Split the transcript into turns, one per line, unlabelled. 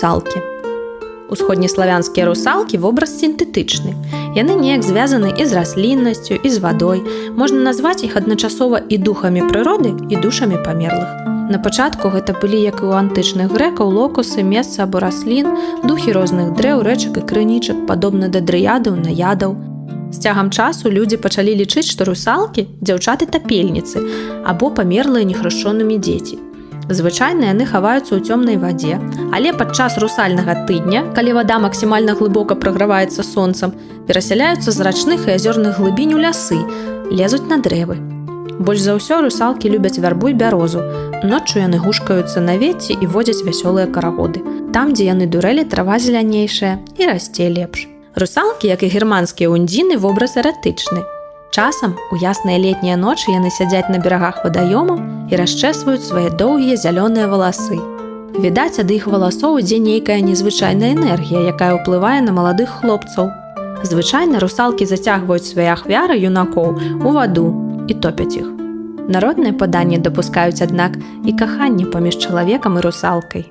Русалкі. Усходнеславянскія русалкі вобраз сінтэтычны. Яны неяк звязаны і з расліннасцю, і з вадой. Можна назваць іх адначасова і духамі прыроды, і душамі памерлых. На пачатку гэта былі, як і ў антычных грэкаў, локусы, месца або раслін, духі розных дрэў, рэчак і крынічак, падобна да дрыядаў, наядаў. З цягам часу людзі пачалі лічыць, што русалкі – дзяўчаты-тапельніцы або памерлыя нехрышчонымі дзеці. Звычайна яны хаваюцца ў цёмнай вадзе, але падчас русальнага тыдня, калі вада максімальна глыбока праграваецца сонцам, перасяляюцца з рачных і азёрных глыбінь у лясы, лезуць на дрэвы. Больш за ўсё русалкі любяць вярбу і бярозу. Ноччу яны гушкаюцца на ветці і водзяць вясёлыя карагоды. Там, дзе яны дурэлі, трава зелянейшая і расце лепш. Русалкі, як і германскія ундзіны, вобраз эратычны. Часам, у ясныя летнія ночы яны сядзяць на берагах вадаёмаў і расчэсваюць свае доўгія зялёныя валасы. Відаць, ад іх валасоў ідзе нейкая незвычайная энергія, якая ўплывае на маладых хлопцаў. Звычайна русалкі зацягваюць свае ахвяры, юнакоў, у ваду і топяць іх. Народныя паданні дапускаюць, аднак, і каханне паміж чалавекам і русалкай.